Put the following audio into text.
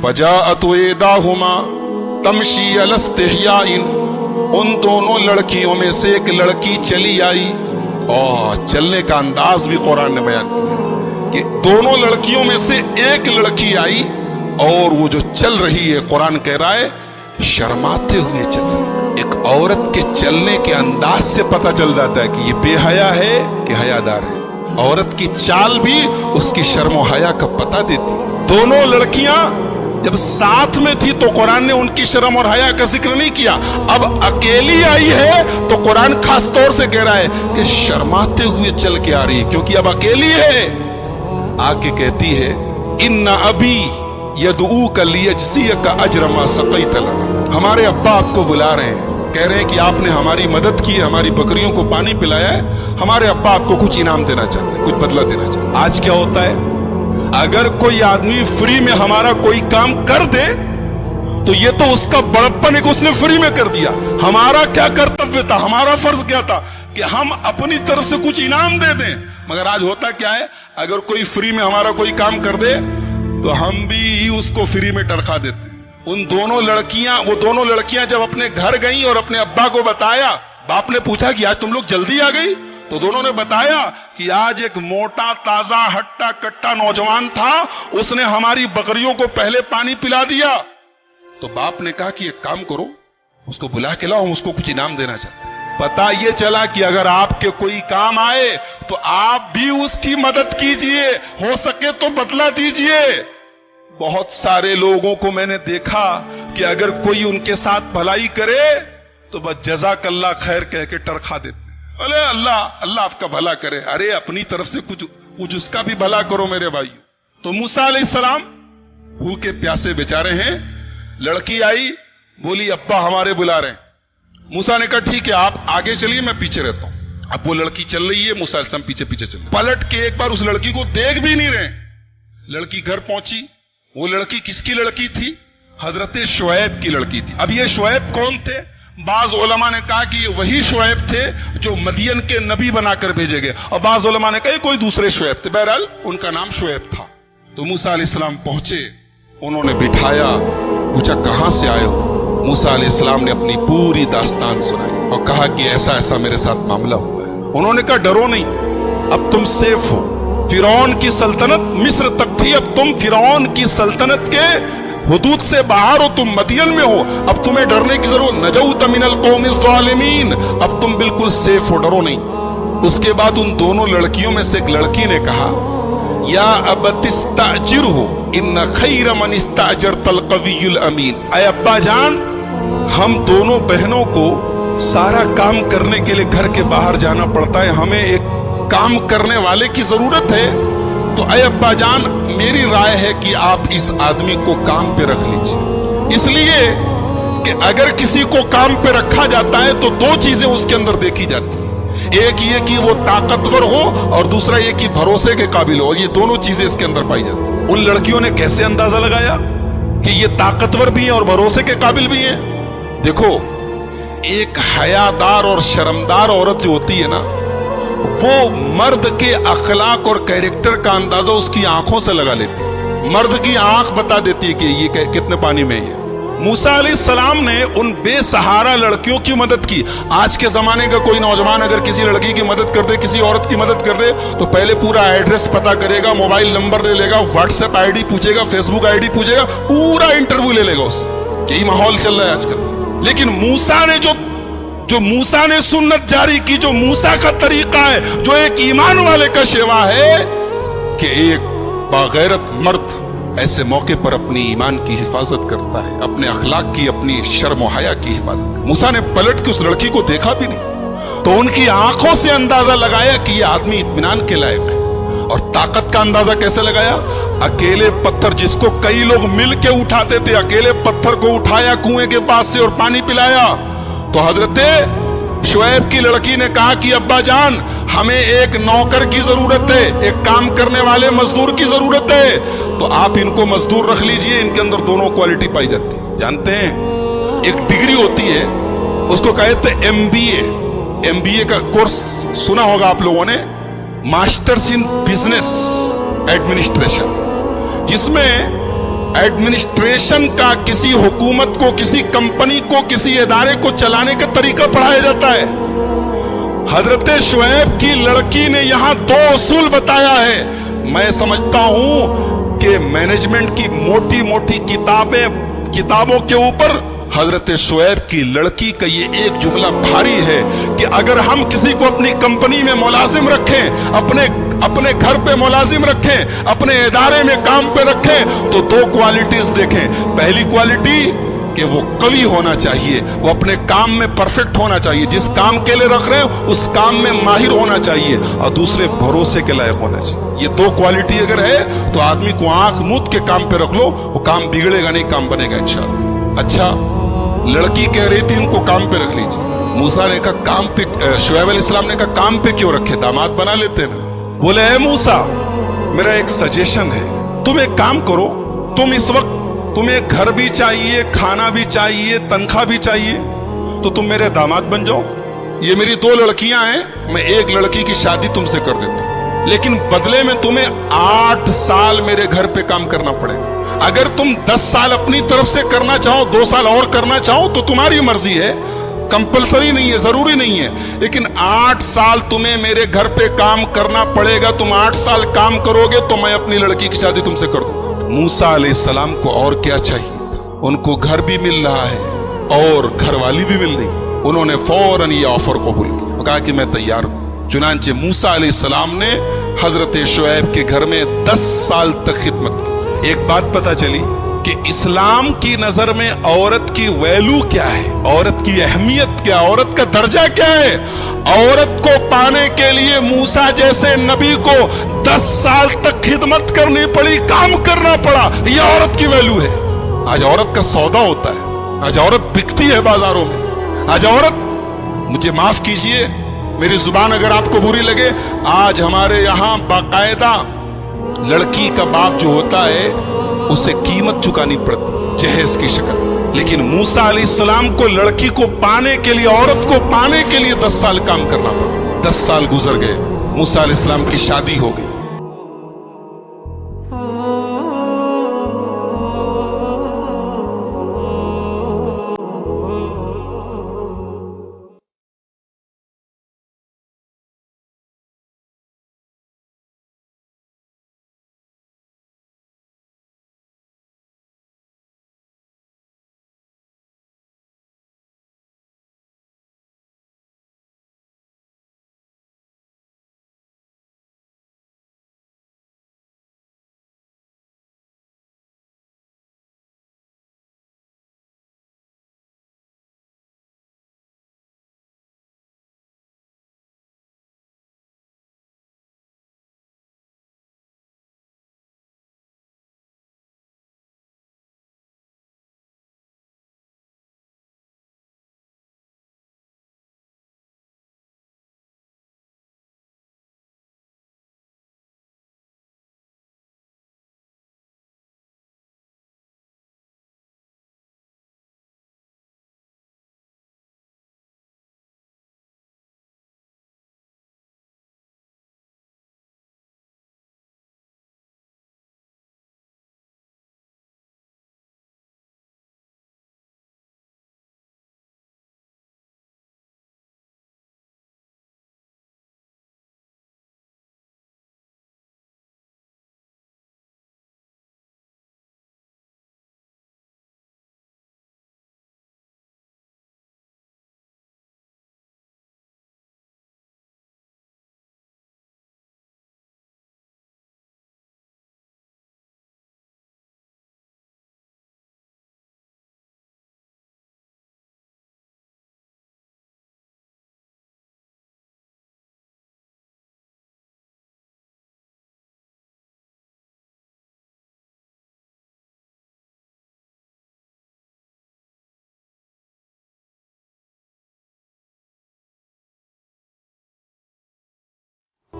फजाअत इहदाहुमा तमशी अला इस्तिहयाइन, उन दोनों लड़कियों में से एक लड़की चली आई। और चलने का अंदाज भी कुरान ने बयान किया कि दोनों लड़कियों में से एक लड़की आई और वो जो चल रही है, कुरान कह रहा है शर्माते हुए चल रही है। एक औरत के चलने के अंदाज से पता चल जाता है कि ये बेहया है कि हयादार है। औरत की चाल भी उसकी शर्म और हया का पता देती है। दोनों लड़कियां जब साथ में थी तो कुरान ने उनकी शर्म और हया का जिक्र नहीं किया। अब अकेली आई है तो कुरान खास तौर से कह रहा है कि शर्माते हुए चल के आ रही है, क्योंकि अब अकेली है। आके कहती है इन्ना अबी यदऊका लियजज़ियका अज्र मा सक़ैत लना, हमारे अब्बा आपको बुला रहे हैं, कह रहे हैं कि आपने हमारी मदद की है, हमारी बकरियों को पानी पिलाया है, हमारे अब्बा आपको कुछ इनाम देना चाहते हैं, कुछ बदला देना चाहते हैं। आज क्या होता है, अगर कोई आदमी फ्री में हमारा कोई काम कर दे तो ये तो उसका बड़प्पन है कि उसने फ्री में कर दिया। हमारा क्या कर्तव्य था, हमारा फर्ज क्या था कि हम अपनी तरफ से कुछ इनाम दे दें। मगर आज होता क्या है, अगर कोई फ्री में हमारा कोई काम कर दे तो हम भी उसको फ्री में टरखा देते हैं। वो दोनों लड़कियां जब अपने घर गई और अपने अब्बा को बताया, बाप ने पूछा कि आज तुम लोग जल्दी आ गई, तो दोनों ने बताया कि आज एक मोटा ताजा हट्टा कट्टा नौजवान था, उसने हमारी बकरियों को पहले पानी पिला दिया। तो बाप ने कहा कि एक काम करो, उसको बुला के लाओ, हम उसको कुछ इनाम देना चाहते हैं। पता ये चला कि अगर आपके कोई काम आए तो आप भी उसकी मदद कीजिए, हो सके तो बदला दीजिए। बहुत सारे लोगों को मैंने देखा कि अगर कोई उनके साथ भलाई करे तो बस जज़ाकल्लाह खैर कह के टरखा देते, अरे अल्लाह आपका भला करे। अरे अपनी तरफ से कुछ उसका भी भला करो मेरे भाई। तो मूसा अलैहिस्सलाम भूखे प्यासे बेचारे हैं, लड़की आई, बोली अब्बा हमारे बुला रहे हैं। मूसा ने कहा ठीक है आप आगे चलिए, मैं पीछे रहता हूं। अब वो लड़की चल रही है, मूसा अलैहिस्सलाम पीछे पीछे चल रहे। पलट के एक बार उस लड़की को देख भी नहीं रहे। लड़की घर पहुंची। वो लड़की किसकी लड़की थी? हजरत शुएब की लड़की थी। अब ये शुएब कौन थे? बाज उलमा ने कहा कि ये वही शुएब थे जो मदियन के नबी बनाकर भेजे गए, और बाज उलमा ने कहा कोई दूसरे शुएब थे। बहरहाल उनका नाम शुएब था। तो मूसा अलैहिस्सलाम पहुंचे, उन्होंने बिठाया, पूछा कहां से आए हो? मूसा अलैहिस्सलाम ने अपनी पूरी दास्तान सुनाई और कहा कि ऐसा ऐसा मेरे साथ मामला हुआ है। उन्होंने कहा डरो नहीं, अब तुम सेफ हो। फिरौन की सल्तनत मिस्र तक थी, अब तुम फिरौन की सल्तनत के हुदूद से बाहर हो, तुम मदियन में हो, अब तुम्हें डरने की जरूरत। नजौत मिनल कौमिल ज़ालिमीन, अब तुम बिल्कुल सेफ हो, डरो नहीं। उसके बाद उन दोनों लड़कियों में से एक लड़की ने कहा या अबतिस्ताजिरहु इन्न खैर मन इस्ताजरतल कवियुल अमीन, ऐ अब्बा जान हम दोनों बहनों को सारा काम करने के लिए घर के बाहर जाना पड़ता है, हमें एक काम करने वाले की जरूरत है, तो ऐ अब्बा जान मेरी राय है कि आप इस आदमी को काम पे रख लीजिए। इसलिए कि अगर किसी को काम पे रखा जाता है तो दो चीजें उसके अंदर देखी जाती हैं, एक ये कि वो ताकतवर हो और दूसरा ये कि भरोसे के काबिल हो, और ये दोनों चीजें इसके अंदर पाई जाती हैं। उन लड़कियों ने कैसे अंदाजा लगाया कि ये ताकतवर भी है और भरोसे के काबिल भी है? देखो, एक हयादार और शर्मदार औरत जो होती है ना, वो मर्द के अखलाक और कैरेक्टर का अंदाजा उसकी आंखों से लगा लेती है। मर्द की आंख बता देती है कि ये कितने पानी में है। मूसा अलैहिस्सलाम ने उन बेसहारा लड़कियों की मदद की। आज के जमाने का कोई नौजवान अगर किसी लड़की की मदद कर दे, किसी औरत की मदद कर दे, तो पहले पूरा एड्रेस पता करेगा, मोबाइल नंबर ले लेगा, व्हाट्सएप आईडी पूछेगा, फेसबुक आईडी पूछेगा, पूरा इंटरव्यू ले लेगा उससे। यही माहौल चल रहा है आजकल। लेकिन मूसा ने जो मूसा ने सुन्नत जारी की, जो मूसा का तरीका है, जो एक ईमान वाले का शेवा है कि एक बागैरत मर्द ऐसे मौके पर अपनी ईमान की हिफाजत करता है, अपने अखलाक की, अपनी शर्म और हया की हिफाजत। मूसा ने पलट के उस लड़की को देखा भी नहीं, तो उनकी आंखों से अंदाजा लगाया कि यह आदमी इत्मीनान के लायक है। और ताकत का अंदाजा कैसे लगाया? अकेले पत्थर जिसको कई लोग मिल के उठाते थे, अकेले पत्थर को उठाया कुएं के पास से और पानी पिलाया। तो हजरत शुएब की लड़की ने कहा कि अब्बा जान हमें एक नौकर की जरूरत है, एक काम करने वाले मजदूर की जरूरत है, तो आप इनको मजदूर रख लीजिए। इनके अंदर दोनों क्वालिटी पाई जाती है। जानते हैं एक डिग्री होती है, उसको कहते हैं MBA। MBA का कोर्स सुना होगा आप लोगों ने, मास्टर्स इन बिजनेस एडमिनिस्ट्रेशन, जिसमें एडमिनिस्ट्रेशन का, किसी हुकूमत को, किसी कंपनी को, किसी इदारे को चलाने का तरीका पढ़ाया जाता है। हजरत शुएब की लड़की ने यहां 2 उसूल बताया है। मैं समझता हूं कि मैनेजमेंट की मोटी मोटी किताबों के ऊपर हजरत शुएब की लड़की का ये एक जुमला भारी है कि अगर हम किसी को अपनी कंपनी में मुलाजिम रखें, अपने घर पे मुलाजिम रखें, अपने इदारे में काम पे रखें, तो 2 क्वालिटीज देखें। पहली क्वालिटी कि वो कवि होना चाहिए, वो अपने काम में परफेक्ट होना चाहिए, जिस काम के लिए रख रहे हैं उस काम में माहिर होना चाहिए, और दूसरे भरोसे के लायक होना चाहिए। ये 2 क्वालिटी अगर है तो आदमी को आंख मूंद के काम पे रख लो, वो काम बिगड़ेगा नहीं, काम बनेगा इंशाअल्लाह। अच्छा, लड़की कह रही थी इनको काम पे रख लीजिए। मूसा ने कहा काम पे, शुएब अलैहिस्सलाम ने कहा काम पे क्यों रखे, दामाद बना लेते ना। बोले ए मूसा, मेरा एक सजेशन है, तुम एक काम करो, तुम इस वक्त तुम्हें घर भी चाहिए, खाना भी चाहिए, तनख्वाह भी चाहिए, तो तुम मेरे दामाद बन जाओ। ये मेरी 2 लड़कियां हैं, मैं एक लड़की की शादी तुमसे कर देता हूं, लेकिन बदले में तुम्हें 8 साल मेरे घर पे काम करना पड़ेगा। अगर तुम 10 साल अपनी तरफ से करना चाहो, 2 साल और करना चाहो तो तुम्हारी मर्जी है, कंपलसरी नहीं है, जरूरी नहीं है, लेकिन 8 साल तुम्हें मेरे घर पे काम करना पड़ेगा। तुम 8 साल काम करोगे तो मैं अपनी लड़की की शादी तुमसे कर दूंगा। मूसा अलैहिस्सलाम को और क्या चाहिए था, उनको घर भी मिल रहा है और घरवाली भी मिल रही। उन्होंने फौरन ये ऑफर कबूल किया, कहा कि मैं तैयार हूं। चुनांचे मूसा अलैहिस्सलाम ने हजरत शुएब के घर में 10 साल तक खिदमत की। एक बात पता चली कि इस्लाम की नजर में औरत की वैल्यू क्या है, औरत की अहमियत क्या, औरत का दर्जा क्या है। औरत को पाने के लिए मूसा जैसे नबी को 10 साल तक खिदमत करनी पड़ी, काम करना पड़ा। यह औरत की वैल्यू है। आज औरत का सौदा होता है, आज औरत बिकती है बाजारों में। आज औरत, मुझे माफ कीजिए मेरी जुबान अगर आपको बुरी लगे, आज हमारे यहां बाकायदा लड़की का बाप जो होता है उसे कीमत चुकानी पड़ती जहेज की शक्ल। लेकिन मूसा अलैहिस्सलाम को लड़की को पाने के लिए, औरत को पाने के लिए 10 साल काम करना पड़ा। 10 साल गुजर गए, मूसा अलैहिस्सलाम की शादी हो गई।